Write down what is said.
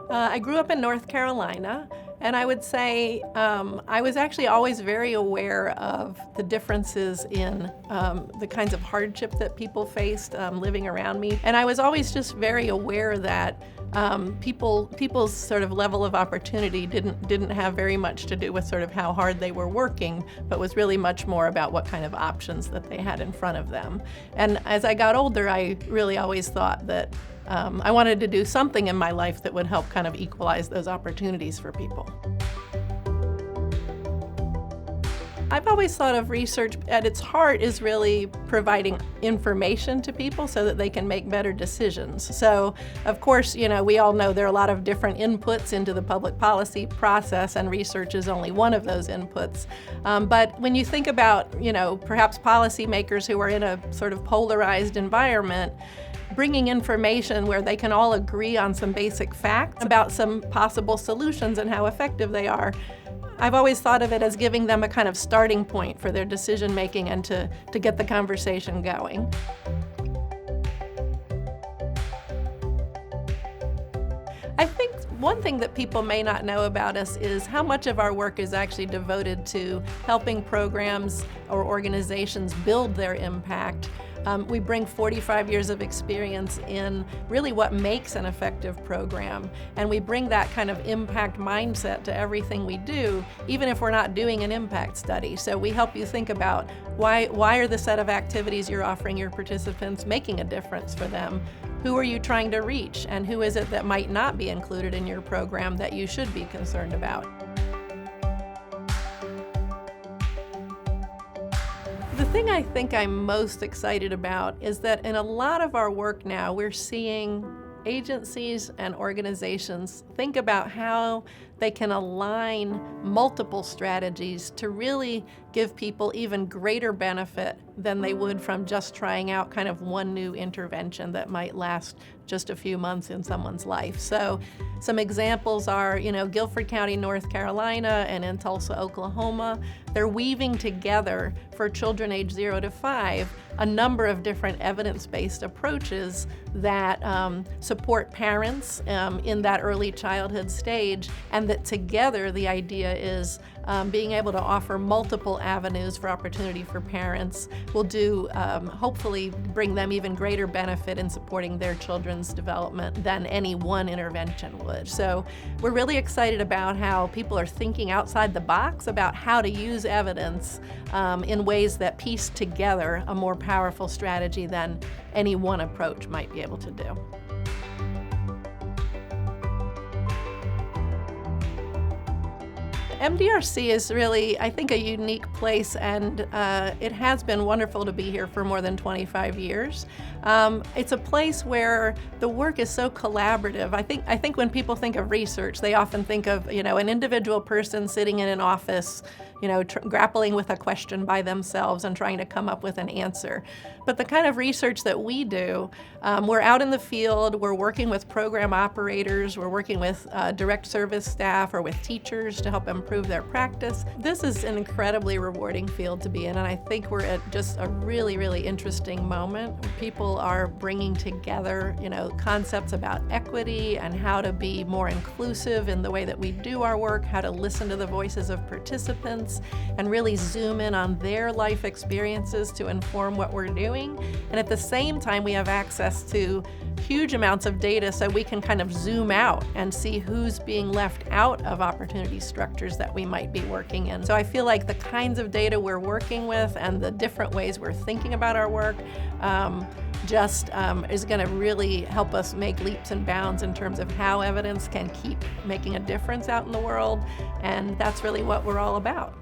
I grew up in North Carolina, and I would say I was actually always very aware of the differences in the kinds of hardship that people faced living around me. And I was always just very aware that people's sort of level of opportunity didn't have very much to do with sort of how hard they were working, but was really much more about what kind of options that they had in front of them. And as I got older, I really always thought that I wanted to do something in my life that would help kind of equalize those opportunities for people. I've always thought of research at its heart is really providing information to people so that they can make better decisions. So, of course, we all know there are a lot of different inputs into the public policy process, and research is only one of those inputs. But when you think about, perhaps policymakers who are in a sort of polarized environment, bringing information where they can all agree on some basic facts about some possible solutions and how effective they are, I've always thought of it as giving them a kind of starting point for their decision making and to get the conversation going. I think one thing that people may not know about us is how much of our work is actually devoted to helping programs or organizations build their impact. We bring 45 years of experience in really what makes an effective program, and we bring that kind of impact mindset to everything we do, even if we're not doing an impact study. So we help you think about why are the set of activities you're offering your participants making a difference for them? Who are you trying to reach, and who is it that might not be included in your program that you should be concerned about? The thing I think I'm most excited about is that in a lot of our work now, we're seeing agencies and organizations think about how they can align multiple strategies to really give people even greater benefit than they would from just trying out kind of one new intervention that might last just a few months in someone's life. So some examples are, Guilford County, North Carolina, and in Tulsa, Oklahoma, they're weaving together for children age 0 to 5 a number of different evidence-based approaches that support parents in that early childhood stage, and that together the idea is being able to offer multiple avenues for opportunity for parents will hopefully bring them even greater benefit in supporting their children's development than any one intervention would. So we're really excited about how people are thinking outside the box about how to use evidence in ways that piece together a more powerful strategy than any one approach might be able to do. MDRC is really, I think, a unique place, and it has been wonderful to be here for more than 25 years. It's a place where the work is so collaborative. I think when people think of research, they often think of, an individual person sitting in an office, grappling with a question by themselves and trying to come up with an answer. But the kind of research that we do, we're out in the field, we're working with program operators, we're working with direct service staff or with teachers to help improve their practice. This is an incredibly rewarding field to be in, and I think we're at just a really, really interesting moment. People are bringing together, concepts about equity and how to be more inclusive in the way that we do our work, how to listen to the voices of participants, and really zoom in on their life experiences to inform what we're doing. And at the same time, we have access to huge amounts of data so we can kind of zoom out and see who's being left out of opportunity structures that we might be working in. So I feel like the kinds of data we're working with and the different ways we're thinking about our work is going to really help us make leaps and bounds in terms of how evidence can keep making a difference out in the world, and that's really what we're all about.